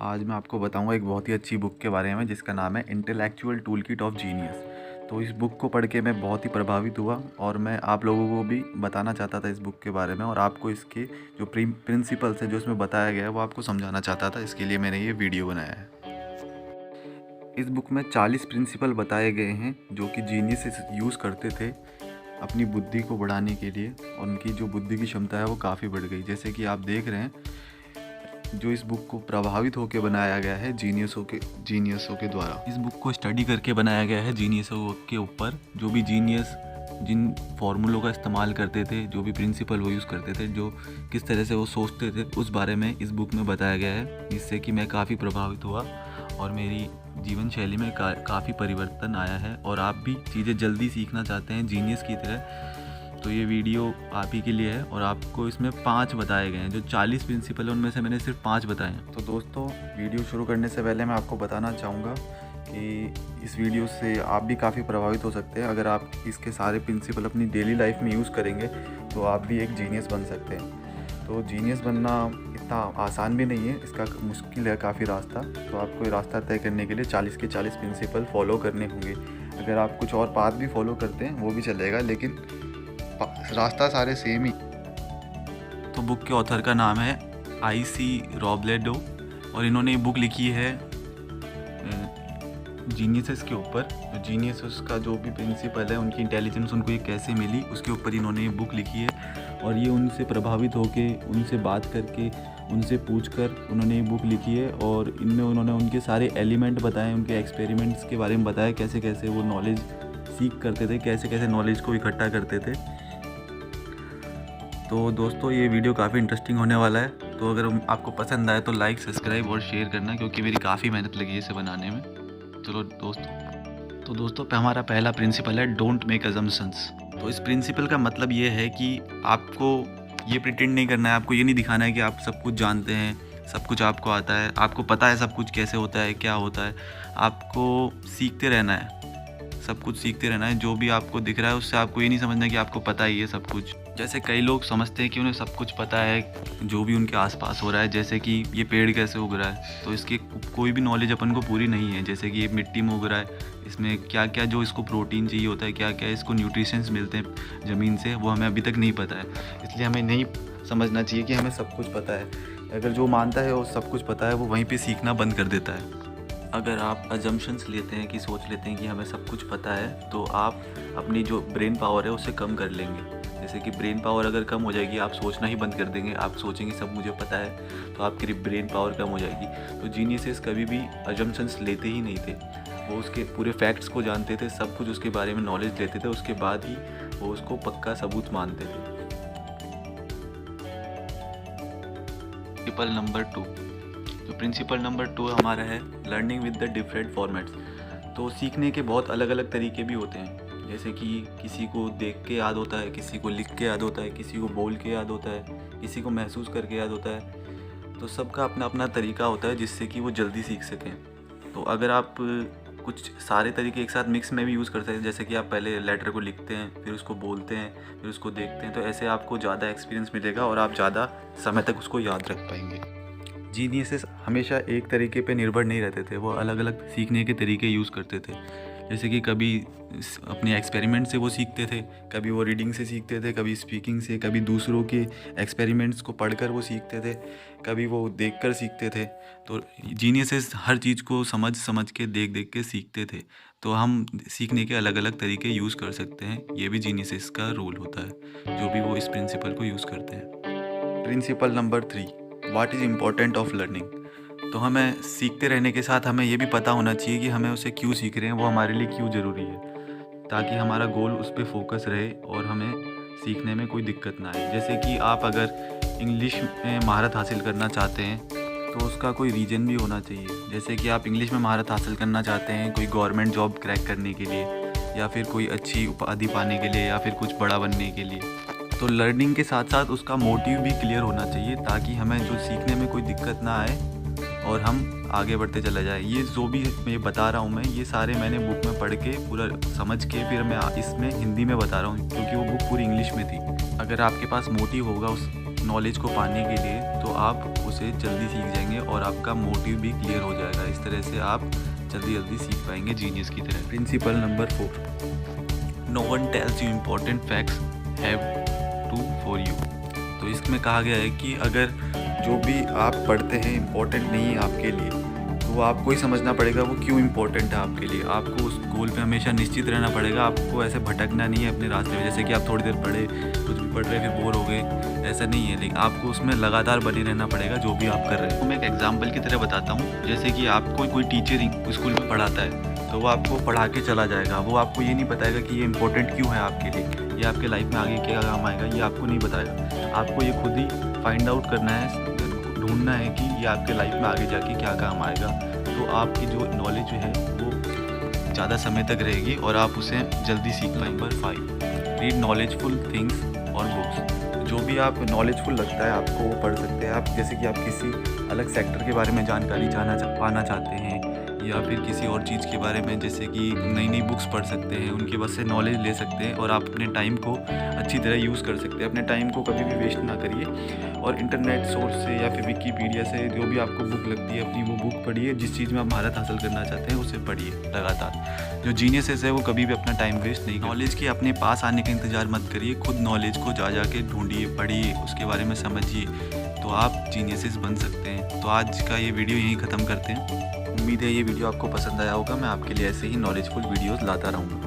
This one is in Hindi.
आज मैं आपको बताऊंगा एक बहुत ही अच्छी बुक के बारे में जिसका नाम है इंटेलेक्चुअल टूलकिट ऑफ जीनियस। तो इस बुक को पढ़ के मैं बहुत ही प्रभावित हुआ और मैं आप लोगों को भी बताना चाहता था इस बुक के बारे में और आपको इसके जो प्रिंसिपल्स है जो इसमें बताया गया है वो आपको समझाना चाहता था। इसके लिए मैंने ये वीडियो बनाया है। इस बुक में 40 प्रिंसिपल बताए गए हैं जो कि जीनियस यूज़ करते थे अपनी बुद्धि को बढ़ाने के लिए और उनकी जो बुद्धि की क्षमता है वो काफ़ी बढ़ गई। जैसे कि आप देख रहे हैं, जो इस बुक को प्रभावित होकर बनाया गया है जीनियसों के द्वारा। इस बुक को स्टडी करके बनाया गया है जीनियसों के ऊपर। जो भी जीनियस जिन फॉर्मूलों का इस्तेमाल करते थे, जो भी प्रिंसिपल वो यूज़ करते थे, जो किस तरह से वो सोचते थे, उस बारे में इस बुक में बताया गया है, जिससे कि मैं काफ़ी प्रभावित हुआ और मेरी जीवन शैली में काफ़ी परिवर्तन आया है। और आप भी चीज़ें जल्दी सीखना चाहते हैं जीनियस की तरह, तो ये वीडियो आप ही के लिए है। और आपको इसमें 5 बताए गए हैं, जो 40 प्रिंसिपल है उनमें से मैंने सिर्फ 5 बताए हैं। तो दोस्तों, वीडियो शुरू करने से पहले मैं आपको बताना चाहूँगा कि इस वीडियो से आप भी काफ़ी प्रभावित हो सकते हैं। अगर आप इसके सारे प्रिंसिपल अपनी डेली लाइफ में यूज़ करेंगे तो आप भी एक जीनियस बन सकते हैं। तो जीनियस बनना इतना आसान भी नहीं है, इसका मुश्किल है काफ़ी रास्ता। तो आपको ये रास्ता तय करने के लिए 40 के 40 प्रिंसिपल फॉलो करने होंगे। अगर आप कुछ और पाथ भी फॉलो करते हैं वो भी चलेगा, लेकिन रास्ता सारे सेम ही। तो बुक के ऑथर का नाम है आई.सी. रॉबलेडो और इन्होंने ये बुक लिखी है जीनियसेस के ऊपर। जीनियसेस का जो भी प्रिंसिपल है, उनकी इंटेलिजेंस उनको ये कैसे मिली, उसके ऊपर इन्होंने ये बुक लिखी है। और ये उनसे प्रभावित होके, उनसे बात करके, उनसे पूछकर उन्होंने ये बुक लिखी है। और इनमें उन्होंने उनके सारे एलिमेंट बताए, उनके एक्सपेरिमेंट्स के बारे में बताया, कैसे कैसे वो नॉलेज सीख करते थे, कैसे कैसे नॉलेज को इकट्ठा करते थे। तो दोस्तों, ये वीडियो काफ़ी इंटरेस्टिंग होने वाला है। तो अगर आपको पसंद आए तो लाइक, सब्सक्राइब और शेयर करना, क्योंकि मेरी काफ़ी मेहनत लगी है इसे बनाने में। चलो दोस्तों, हमारा पहला प्रिंसिपल है डोंट मेक अजम्पशंस। तो इस प्रिंसिपल का मतलब ये है कि आपको ये प्रिटेंड नहीं करना है, आपको ये नहीं दिखाना है कि आप सब कुछ जानते हैं, सब कुछ आपको आता है, आपको पता है सब कुछ कैसे होता है, क्या होता है। आपको सीखते रहना है, सब कुछ सीखते रहना है। जो भी आपको दिख रहा है उससे आपको ये नहीं समझना कि आपको पता ही है सब कुछ। जैसे कई लोग समझते हैं कि उन्हें सब कुछ पता है जो भी उनके आसपास हो रहा है, जैसे कि ये पेड़ कैसे उग रहा है, तो इसकी कोई भी नॉलेज अपन को पूरी नहीं है। जैसे कि ये मिट्टी में उग रहा है, इसमें क्या क्या जो इसको प्रोटीन चाहिए होता है, क्या क्या इसको न्यूट्रिशंस मिलते हैं ज़मीन से, वो हमें अभी तक नहीं पता है। इसलिए हमें नहीं समझना चाहिए कि हमें सब कुछ पता है। अगर जो मानता है वो सब कुछ पता है, वो वहीं पर सीखना बंद कर देता है। अगर आप अजम्पशंस लेते हैं कि सोच लेते हैं कि हमें सब कुछ पता है, तो आप अपनी जो ब्रेन पावर है उसे कम कर लेंगे। जैसे कि ब्रेन पावर अगर कम हो जाएगी, आप सोचना ही बंद कर देंगे, आप सोचेंगे सब मुझे पता है, तो आपकी ब्रेन पावर कम हो जाएगी। तो जीनियसेस कभी भी अजम्पशंस लेते ही नहीं थे, वो उसके पूरे फैक्ट्स को जानते थे, सब कुछ उसके बारे में नॉलेज लेते थे, उसके बाद ही वो उसको पक्का सबूत मानते थे। प्रिंसिपल नंबर 2, तो प्रिंसिपल नंबर 2 हमारा है learning with the different formats. तो सीखने के बहुत अलग अलग तरीके भी होते हैं। जैसे कि किसी को देख के याद होता है, किसी को लिख के याद होता है, किसी को बोल के याद होता है, किसी को महसूस करके याद होता है। तो सबका अपना अपना तरीका होता है जिससे कि वो जल्दी सीख सकें। तो अगर आप कुछ सारे तरीके एक साथ मिक्स में भी यूज़ करते हैं, जैसे कि आप पहले लेटर को लिखते हैं, फिर उसको बोलते हैं, फिर उसको देखते हैं, तो ऐसे आपको ज़्यादा एक्सपीरियंस मिलेगा और आप ज़्यादा समय तक उसको याद रख पाएंगे। जीनियसेस हमेशा एक तरीके पे निर्भर नहीं रहते थे, वो अलग अलग सीखने के तरीके यूज़ करते थे। जैसे कि कभी अपने एक्सपेरिमेंट से वो सीखते थे, कभी वो रीडिंग से सीखते थे, कभी स्पीकिंग से, कभी दूसरों के एक्सपेरिमेंट्स को पढ़कर वो सीखते थे, कभी वो देखकर सीखते थे। तो जीनियसेस हर चीज़ को समझ समझ के, देख देख के सीखते थे। तो हम सीखने के अलग अलग तरीके यूज़ कर सकते हैं, ये भी जीनियसेस का रोल होता है, जो भी वो इस प्रिंसिपल को यूज़ करते हैं। Principle number 3, what is important of learning. तो हमें सीखते रहने के साथ हमें ये भी पता होना चाहिए कि हमें उसे क्यों सीख रहे हैं, वो हमारे लिए क्यों ज़रूरी है, ताकि हमारा गोल उस पर फोकस रहे और हमें सीखने में कोई दिक्कत ना आए। जैसे कि आप अगर इंग्लिश में महारत हासिल करना चाहते हैं तो उसका कोई रीज़न भी होना चाहिए। जैसे कि आप इंग्लिश में महारत हासिल करना चाहते हैं कोई गवर्नमेंट जॉब क्रैक करने के लिए, या फिर कोई अच्छी उपाधि पाने के लिए, या फिर कुछ बड़ा बनने के लिए। तो लर्निंग के साथ साथ उसका मोटिव भी क्लियर होना चाहिए, ताकि हमें जो सीखने में कोई दिक्कत ना आए और हम आगे बढ़ते चला जाए। ये जो भी मैं बता रहा हूँ, मैं ये सारे मैंने बुक में पढ़ के पूरा समझ के फिर मैं इसमें हिंदी में बता रहा हूँ, क्योंकि वो बुक पूरी इंग्लिश में थी। अगर आपके पास मोटिव होगा उस नॉलेज को पाने के लिए, तो आप उसे जल्दी सीख जाएंगे और आपका मोटिव भी क्लियर हो जाएगा। इस तरह से आप जल्दी जल्दी सीख पाएंगे जीनियस की तरह। Principle number 4, no one tells you important facts have to for you. तो इसमें कहा गया है कि अगर जो भी आप पढ़ते हैं इम्पोर्टेंट नहीं है आपके लिए, तो आपको ही समझना पड़ेगा वो क्यों इम्पोर्टेंट है आपके लिए। आपको उस गोल पे हमेशा निश्चित रहना पड़ेगा। आपको ऐसे भटकना नहीं है अपने रास्ते में, जैसे कि आप थोड़ी देर पढ़े, कुछ भी पढ़ रहे फिर बोर हो गए, ऐसा नहीं है। लेकिन आपको उसमें लगातार बने रहना पड़ेगा जो भी आप कर रहे हैं। तो मैं एक एग्जाम्पल की तरह बताता हूँ। जैसे कि आपको कोई टीचर स्कूल में पढ़ाता है, तो वो आपको पढ़ा के चला जाएगा, वो आपको ये नहीं बताएगा कि ये इंपॉर्टेंट क्यों है आपके लिए, ये आपके लाइफ में आगे क्या काम आएगा, ये आपको नहीं बताएगा। आपको ये खुद ही फाइंड आउट करना है, ढूंढना है कि ये आपके लाइफ में आगे जाके क्या काम आएगा। तो आपकी जो नॉलेज है वो ज़्यादा समय तक रहेगी और आप उसे जल्दी सीख पाएंगे। नंबर 5, रीड नॉलेजफुल थिंग्स और बुक्स। जो भी आप नॉलेजफुल लगता है आपको वो पढ़ सकते हैं आप। जैसे कि आप किसी अलग सेक्टर के बारे में जानकारी पाना चाहते हैं, या फिर किसी और चीज़ के बारे में, जैसे कि नई नई बुक्स पढ़ सकते हैं, उनके बस से नॉलेज ले सकते हैं और आप अपने टाइम को अच्छी तरह यूज़ कर सकते हैं। अपने टाइम को कभी भी वेस्ट ना करिए और इंटरनेट सोर्स से या फिर विकीपीडिया से जो भी आपको बुक लगती है अपनी वो बुक पढ़िए। जिस चीज़ में आप महारत हासिल करना चाहते हैं उसे पढ़िए लगातार। जो जीनियसेस है वो कभी भी अपना टाइम वेस्ट नहीं। नॉलेज के अपने पास आने का इंतज़ार मत करिए, खुद नॉलेज को जा के ढूंढिए, पढ़िए, उसके बारे में समझिए, तो आप जीनियसेस बन सकते हैं। तो आज का ये वीडियो यहीं ख़त्म करते हैं। उम्मीद है ये वीडियो आपको पसंद आया होगा। मैं आपके लिए ऐसे ही नॉलेजफुल वीडियोस लाता रहूँगा।